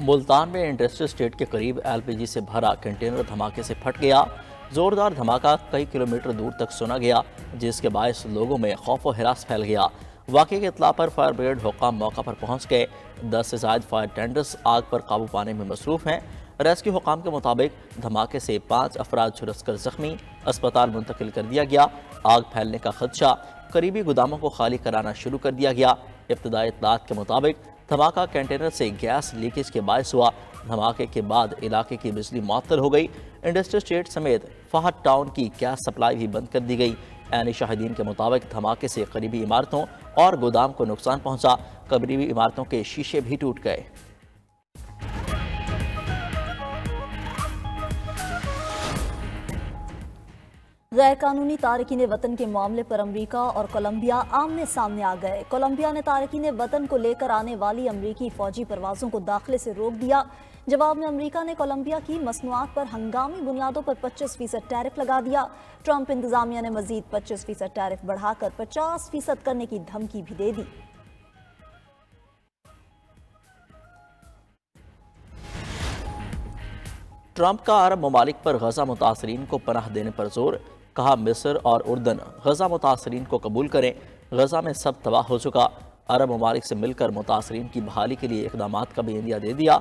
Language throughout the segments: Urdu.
ملتان میں انڈسٹریل اسٹیٹ کے قریب LPG سے بھرا کنٹینر دھماکے سے پھٹ گیا۔ زوردار دھماکہ کئی کلومیٹر دور تک سنا گیا، جس کے باعث لوگوں میں خوف و ہراس پھیل گیا۔ واقعے کی اطلاع پر فائر بریگیڈ حکام موقع پر پہنچ گئے۔ 10 سے زائد فائر ٹینڈرز آگ پر قابو پانے میں مصروف ہیں۔ ریسکیو حکام کے مطابق دھماکے سے 5 افراد جھلس کر زخمی، اسپتال منتقل کر دیا گیا۔ آگ پھیلنے کا خدشہ، قریبی گوداموں کو خالی کرانا شروع کر دیا گیا۔ ابتدائی اطلاعات کے مطابق دھماکہ کنٹینر سے گیس لیکیج کے باعث ہوا۔ دھماکے کے بعد علاقے کی بجلی معطل ہو گئی۔ انڈسٹریل اسٹیٹ سمیت فہد ٹاؤن کی گیس سپلائی بھی بند کر دی گئی۔ عینی شاہدین کے مطابق دھماکے سے قریبی عمارتوں اور گودام کو نقصان پہنچا۔ قریبی عمارتوں کے شیشے بھی ٹوٹ گئے۔ غیر قانونی تارکین وطن کے معاملے پر امریکہ اور کولمبیا آمنے سامنے آ گئے۔ کولمبیا نے تارکین وطن کو لے کر آنے والی امریکی فوجی پروازوں کو داخلے سے روک دیا۔ جواب میں امریکہ نے کولمبیا کی مصنوعات پر ہنگامی بنیادوں پر 25% ٹیرف لگا دیا۔ ٹرمپ انتظامیہ نے مزید 25% ٹیرف بڑھا کر 50% کرنے کی دھمکی بھی دے دی۔ ٹرمپ کا عرب ممالک پر غزہ متاثرین کو پناہ دینے پر زور، کہا مصر اور اردن غزہ متاثرین کو قبول کریں۔ غزہ میں سب تباہ ہو چکا، عرب ممالک سے مل کر متاثرین کی بحالی کے لیے اقدامات کا بیانیہ دے دیا۔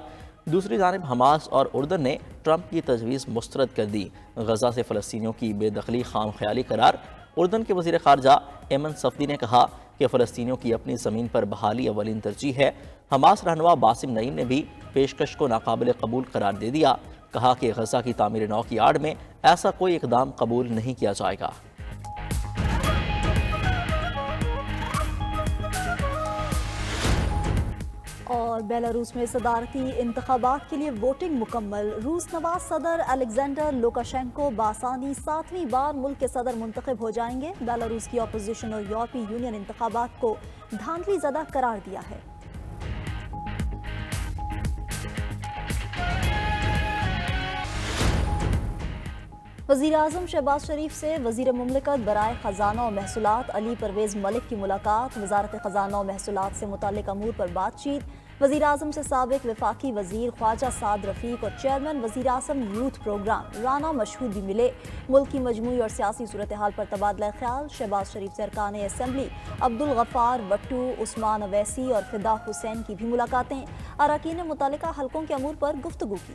دوسری جانب حماس اور اردن نے ٹرمپ کی تجویز مسترد کر دی۔ غزہ سے فلسطینیوں کی بے دخلی خام خیالی قرار۔ اردن کے وزیر خارجہ ایمن صفدی نے کہا کہ فلسطینیوں کی اپنی زمین پر بحالی اولین ترجیح ہے۔ حماس رہنما باسم نعیم نے بھی پیشکش کو ناقابل قبول قرار دے دیا، کہا کہ غزہ کی تعمیر نو کی آڑ میں ایسا کوئی اقدام قبول نہیں کیا جائے گا۔ اور بیلاروس میں صدارتی انتخابات کے لیے ووٹنگ مکمل۔ روس نواز صدر الیگزینڈر لوکاشینکو بآسانی 7ویں بار ملک کے صدر منتخب ہو جائیں گے۔ بیلاروس کی اپوزیشن اور یورپی یونین انتخابات کو دھاندلی زدہ قرار دیا ہے۔ وزیر اعظم شہباز شریف سے وزیر مملکت برائے خزانہ و محصولات علی پرویز ملک کی ملاقات۔ وزارت خزانہ و محصولات سے متعلق امور پر بات چیت۔ وزیر اعظم سے سابق وفاقی وزیر خواجہ سعد رفیق اور چیئرمین وزیر اعظم یوتھ پروگرام رانا مشہود بھی ملے۔ ملک کی مجموعی اور سیاسی صورتحال پر تبادلہ خیال۔ شہباز شریف سے ارکان اسمبلی عبدالغفار بٹو، عثمان اویسی اور فدا حسین کی بھی ملاقاتیں۔ اراکین نے متعلقہ حلقوں کے امور پر گفتگو کی۔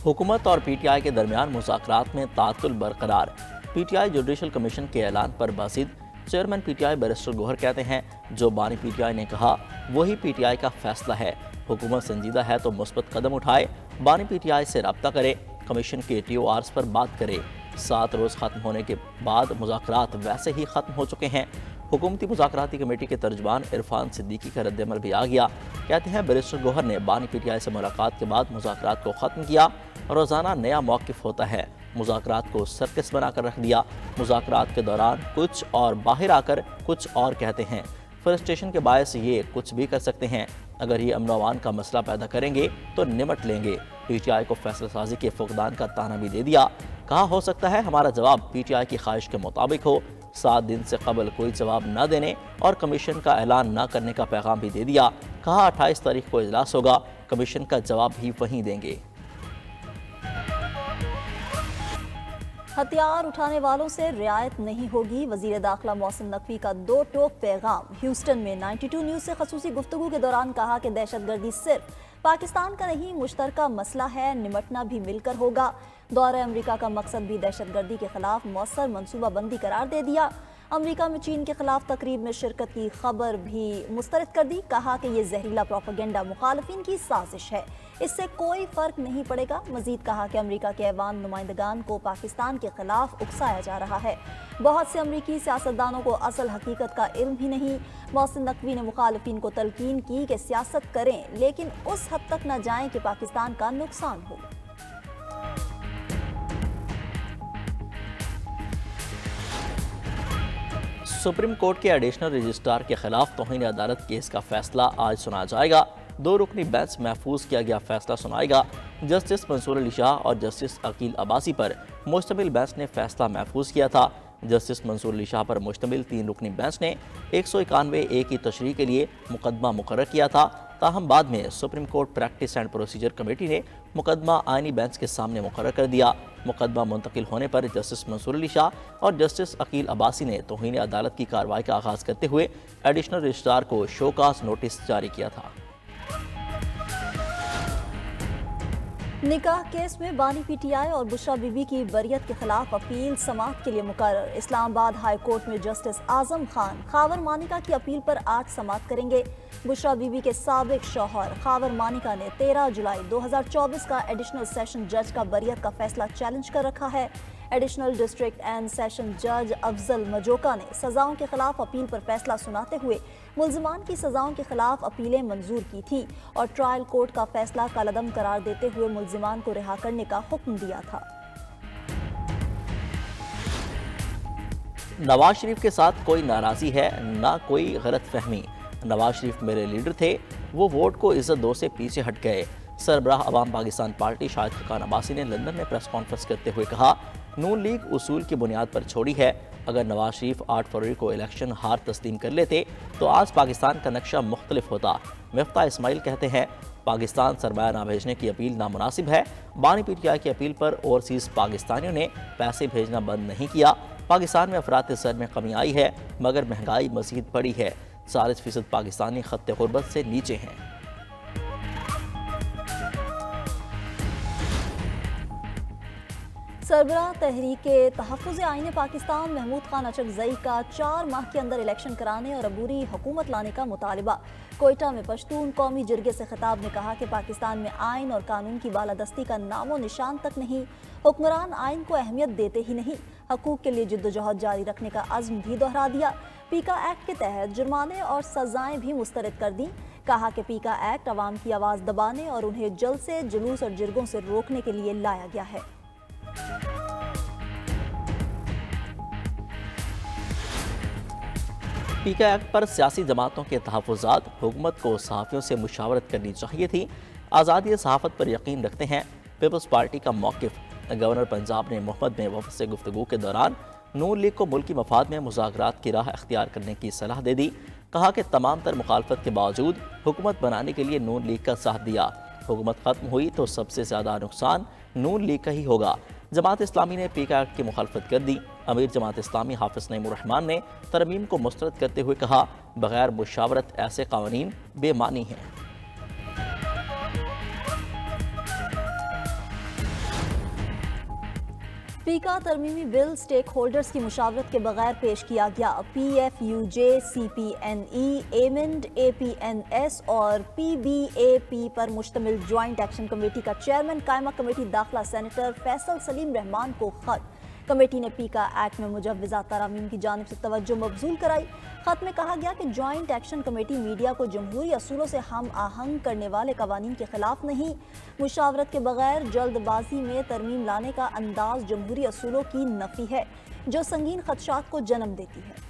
حکومت اور پی ٹی آئی کے درمیان مذاکرات میں تعطل برقرار۔ P T I judicial commission کے اعلان پر باسد chairman P T I barrister Gohar کہتے ہیں جو بانی پی ٹی آئی نے کہا وہی پی ٹی آئی کا فیصلہ ہے۔ حکومت سنجیدہ ہے تو مثبت قدم اٹھائے، بانی پی ٹی آئی سے رابطہ کرے، کمیشن کے ٹی او آرز پر بات کرے۔ 7 روز ختم ہونے کے بعد مذاکرات ویسے ہی ختم ہو چکے ہیں۔ حکومتی مذاکراتی کمیٹی کے ترجمان عرفان صدیقی کا رد عمل بھی آ گیا۔ کہتے ہیں بیرسٹر گوہر نے بانی پی ٹی آئی سے ملاقات کے بعد مذاکرات کو ختم کیا۔ روزانہ نیا موقف ہوتا ہے، مذاکرات کو سرکس بنا کر رکھ دیا۔ مذاکرات کے دوران کچھ اور باہر آ کر کچھ اور کہتے ہیں۔ فرسٹریشن کے باعث یہ کچھ بھی کر سکتے ہیں۔ اگر یہ امن و امان کا مسئلہ پیدا کریں گے تو نمٹ لیں گے۔ پی ٹی آئی کو فیصلہ سازی کے فقدان کا طعنہ بھی دے دیا۔ کہا ہو سکتا ہے ہمارا جواب پی ٹی آئی کی خواہش کے مطابق ہو۔ 7 دن سے قبل کوئی جواب نہ دینے اور کمیشن کا اعلان نہ کرنے کا پیغام بھی دے دیا۔ کہا 28 تاریخ کو اجلاس ہوگا، کمیشن کا جواب بھی وہیں دیں گے۔ ہتھیار اٹھانے والوں سے رعایت نہیں ہوگی، وزیر داخلہ محسن نقوی کا 2 ٹوک پیغام۔ ہیوسٹن میں 92 نیوز سے خصوصی گفتگو کے دوران کہا کہ دہشت گردی صرف پاکستان کا نہیں مشترکہ مسئلہ ہے، نمٹنا بھی مل کر ہوگا۔ دورہ امریکہ کا مقصد بھی دہشت گردی کے خلاف مؤثر منصوبہ بندی قرار دے دیا۔ امریکہ میں چین کے خلاف تقریب میں شرکت کی خبر بھی مسترد کر دی۔ کہا کہ یہ زہریلا پروپیگنڈا مخالفین کی سازش ہے، اس سے کوئی فرق نہیں پڑے گا۔ مزید کہا کہ امریکہ کے ایوان نمائندگان کو پاکستان کے خلاف اکسایا جا رہا ہے۔ بہت سے امریکی سیاستدانوں کو اصل حقیقت کا علم ہی نہیں۔ محسن نقوی نے مخالفین کو تلقین کی کہ سیاست کریں لیکن اس حد تک نہ جائیں کہ پاکستان کا نقصان ہو۔ سپریم کورٹ کے ایڈیشنل رجسٹرار کے خلاف توہین عدالت کیس کا فیصلہ آج سنا جائے گا۔ 2 رکنی بینچ محفوظ کیا گیا فیصلہ سنائے گا۔ جسٹس منصور علی شاہ اور جسٹس عقیل عباسی پر مشتمل بینچ نے فیصلہ محفوظ کیا تھا۔ جسٹس منصور علی شاہ پر مشتمل 3 رکنی بینچ نے 191A کی تشریح کے لیے مقدمہ مقرر کیا تھا، تاہم بعد میں supreme court practice and procedure committee نے مقدمہ آئینی بینچ کے سامنے مقرر کر دیا۔ مقدمہ منتقل ہونے پر جسٹس منصور علی شاہ اور جسٹس عقیل عباسی نے توہین عدالت کی کارروائی کا آغاز کرتے ہوئے ایڈیشنل رجسٹرار کو شو کاز نوٹس جاری کیا تھا۔ نکاح کیس میں بانی پی ٹی آئی اور بشرا بی بی کی بریت کے خلاف اپیل سماعت کے لیے مقرر۔ اسلام آباد ہائی کورٹ میں جسٹس اعظم خان خاور مانیکا کی اپیل پر آج سماعت کریں گے۔ بشرا بی بی کے سابق شوہر خاور مانیکا نے 13 جولائی 2024 کا ایڈیشنل سیشن جج کا بریت کا فیصلہ چیلنج کر رکھا ہے۔ ایڈیشنل ڈسٹرکٹ اینڈ سیشن جج افضل مجوکا نے سزاؤں کے خلاف اپیل پر فیصلہ سناتے ہوئے ملزمان کی سزاؤں کے خلاف اپیلیں منظور کی تھی اور ٹرائل کورٹ کا فیصلہ کالعدم قرار دیتے ہوئے ملزمان کو رہا کرنے کا حکم دیا تھا۔ نواز شریف کے ساتھ کوئی ناراضی ہے، نہ کوئی غلط فہمی۔ نواز شریف میرے لیڈر تھے، وہ ووٹ کو عزت دو سے پیچھے ہٹ گئے۔ سربراہ عوام پاکستان پارٹی شاہد خاقان عباسی نے لندن میں پریس کانفرنس کرتے ہوئے کہا، نون لیگ اصول کی بنیاد پر چھوڑی ہے۔ اگر نواز شریف 8 فروری کو الیکشن ہار تسلیم کر لیتے تو آج پاکستان کا نقشہ مختلف ہوتا۔ مفتاح اسماعیل کہتے ہیں، پاکستان سرمایہ نہ بھیجنے کی اپیل نامناسب ہے۔ بانی پی ٹی آئی کی اپیل پر اوورسیز پاکستانیوں نے پیسے بھیجنا بند نہیں کیا۔ پاکستان میں افراط زر میں کمی آئی ہے مگر مہنگائی مزید بڑھی ہے۔ 40% پاکستانی خط غربت سے نیچے ہیں۔ سربراہ تحریک تحفظ آئین پاکستان محمود خان اچکزئی کا 4 ماہ کے اندر الیکشن کرانے اور عبوری حکومت لانے کا مطالبہ۔ کوئٹہ میں پشتون قومی جرگے سے خطاب نے کہا کہ پاکستان میں آئین اور قانون کی بالادستی کا نام و نشان تک نہیں، حکمران آئین کو اہمیت دیتے ہی نہیں، حقوق کے لیے جدوجہد جاری رکھنے کا عزم بھی دہرا دیا۔ پیکا ایکٹ کے تحت جرمانے اور سزائیں بھی مسترد کر دیں۔ کہا کہ پیکا ایکٹ عوام کی آواز دبانے اور انہیں جلسے، جلوس اور جرگوں سے روکنے کے لیے لایا گیا ہے۔ پیکا ایکٹ پر سیاسی جماعتوں کے تحفظات، حکومت کو صحافیوں سے مشاورت کرنی چاہیے تھی۔ آزادی صحافت پر یقین رکھتے ہیں۔ پیپلز پارٹی کا موقف۔ گورنر پنجاب نے محمد میں وفد سے گفتگو کے دوران نون لیگ کو ملکی مفاد میں مذاکرات کی راہ اختیار کرنے کی صلاح دے دی۔ کہا کہ تمام تر مخالفت کے باوجود حکومت بنانے کے لیے نون لیگ کا ساتھ دیا۔ حکومت ختم ہوئی تو سب سے زیادہ نقصان نون لیگ کا ہی ہوگا۔ جماعت اسلامی نے پیکا ایکٹ کی مخالفت کر دی۔ امیر جماعت اسلامی حافظ نعیم الرحمان نے ترمیم کو مسترد کرتے ہوئے کہا، بغیر مشاورت ایسے قوانین بے معنی ہیں۔ پیکا ترمیمی بل سٹیک ہولڈرز کی مشاورت کے بغیر پیش کیا گیا۔ P F U J, C P N E, AEMEND, A P N S اور پی بی اے پی پر مشتمل جوائنٹ ایکشن کمیٹی کا چیئرمین قائمہ کمیٹی داخلہ سینیٹر فیصل سلیم رحمان کو خط۔ کمیٹی نے پیکا ایکٹ میں مجوزہ ترامیم کی جانب سے توجہ مبذول کرائی۔ خط میں کہا گیا کہ جوائنٹ ایکشن کمیٹی میڈیا کو جمہوری اصولوں سے ہم آہنگ کرنے والے قوانین کے خلاف نہیں، مشاورت کے بغیر جلد بازی میں ترمیم لانے کا انداز جمہوری اصولوں کی نفی ہے، جو سنگین خدشات کو جنم دیتی ہے۔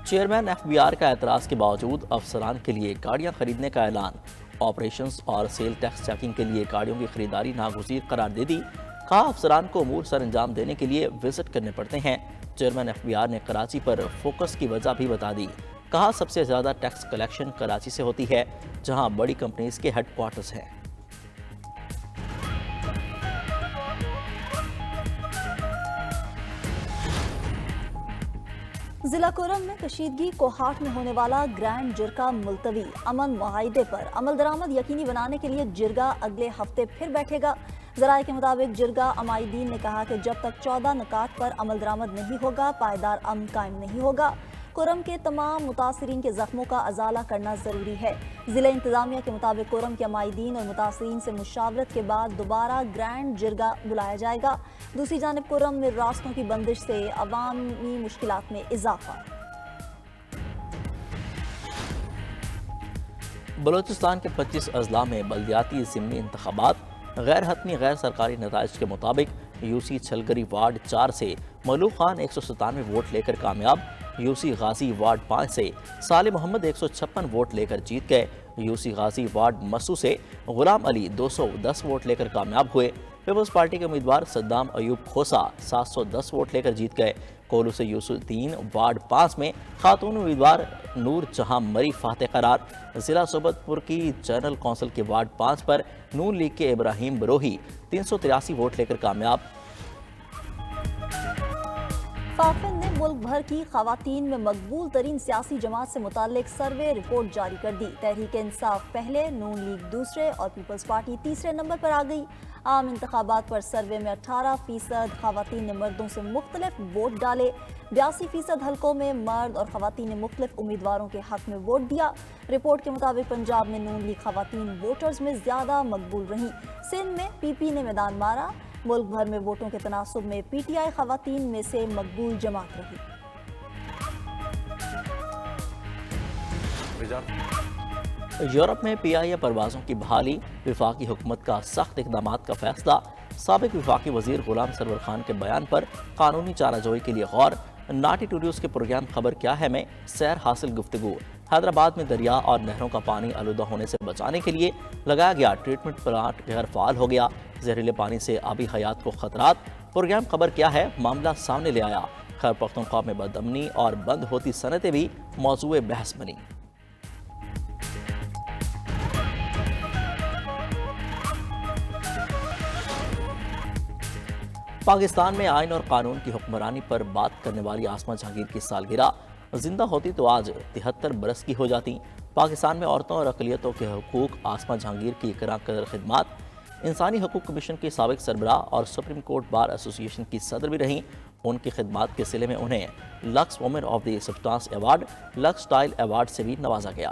چیئرمین ایف بی آر کا اعتراض کے باوجود افسران کے لیے گاڑیاں خریدنے کا اعلان۔ آپریشنز اور سیل ٹیکس چیکنگ کے لیے گاڑیوں کی خریداری ناگزیر قرار دے دی۔ کہا افسران کو امور سر انجام دینے کے لیے وزٹ کرنے پڑتے ہیں۔ چیئرمین ایف بی آر نے کراچی پر فوکس کی وجہ بھی بتا دی۔ کہا سب سے زیادہ ٹیکس کلیکشن کراچی سے ہوتی ہے، جہاں بڑی کمپنیز کے ہیڈ کوارٹرز ہیں۔ ضلع کرم میں کشیدگی کوہاٹ میں ہونے والا گرینڈ جرگہ ملتوی۔ امن معاہدے پر عمل درآمد یقینی بنانے کے لیے جرگہ اگلے ہفتے پھر بیٹھے گا۔ ذرائع کے مطابق جرگہ عمائدین نے کہا کہ جب تک 14 نکات پر عمل درآمد نہیں ہوگا، پائیدار امن قائم نہیں ہوگا۔ کرم کے تمام متاثرین کے زخموں کا ازالہ کرنا ضروری ہے۔ ضلع انتظامیہ کے مطابق کرم کے عمائدین اور متاثرین سے مشاورت کے بعد دوبارہ گرینڈ جرگہ بلایا جائے گا۔ دوسری جانب کرم میں راستوں کی بندش سے عوامی مشکلات میں اضافہ۔ بلوچستان کے 25 اضلاع میں بلدیاتی ضمنی انتخابات۔ غیر حتمی غیر سرکاری نتائج کے مطابق یو سی چھلگری وارڈ 4 سے ملوک خان 197 ووٹ لے کر کامیاب۔ یو سی غازی وارڈ 5 سے صالح محمد 156 ووٹ لے کر جیت گئے۔ You C Ghazi ward Masu سے غلام علی 210 ووٹ لے کر کامیاب ہوئے۔ پیپلز پارٹی کے امیدوار صدام ایوب کھوسا 710 ووٹ لے کر جیت گئے۔ کولو سے یوسف الدین وارڈ 5 میں خاتون امیدوار نور جہاں مری فاتح قرار۔ ضلع سوبت پور کی جنرل کونسل کے وارڈ 5 پر نون لیگ کے ابراہیم بروہی 383 ووٹ لے کر کامیاب۔ فافن نے ملک بھر کی خواتین میں مقبول ترین سیاسی جماعت سے متعلق سروے رپورٹ جاری کر دی۔ تحریک انصاف پہلے، نون لیگ دوسرے اور پیپلز پارٹی تیسرے نمبر پر آ گئی۔ عام انتخابات پر سروے میں 18% خواتین نے مردوں سے مختلف ووٹ ڈالے۔ 82% حلقوں میں مرد اور خواتین نے مختلف امیدواروں کے حق میں ووٹ دیا۔ رپورٹ کے مطابق پنجاب میں نون لیگ خواتین ووٹرز میں زیادہ مقبول رہیں۔ سندھ میں پی پی نے میدان مارا۔ ملک بھر میں ووٹوں کے تناسب میں پی ٹی آئی خواتین میں سے مقبول جماعت رہی۔ یورپ میں پی آئی اے پروازوں کی بحالی، وفاقی حکومت کا سخت اقدامات کا فیصلہ، سابق وفاقی وزیر غلام سرور خان کے بیان پر قانونی چارہ جوئی کے لیے غور، ناٹی ٹوڈیوز کے پروگرام خبر کیا ہے میں سیر حاصل گفتگو، حیدرآباد میں دریا اور نہروں کا پانی آلودہ ہونے سے بچانے کے لیے لگایا گیا ٹریٹمنٹ پلانٹ غیر فعال ہو گیا، زہریلے پانی سے آبی حیات کو خطرات، پروگرام خبر کیا ہے معاملہ سامنے لے آیا، خیبر پختونخوا میں بدامنی اور بند ہوتی صنعتیں بھی موضوع بحث بنی۔ پاکستان میں آئین اور قانون کی حکمرانی پر بات کرنے والی آسمہ جہانگیر کی سالگرہ زندہ ہوتی تو آج 73 برس کی ہو جاتی۔ پاکستان میں عورتوں اور اقلیتوں کے حقوق، آسمہ جہانگیر کی گراں قدر خدمات، انسانی حقوق کمیشن کی سابق سربراہ اور سپریم کورٹ بار ایسوسی ایشن کی صدر بھی رہیں۔ ان کی خدمات کے صلے میں انہیں Lux woman of the substance award, Lux style award سے بھی نوازا گیا۔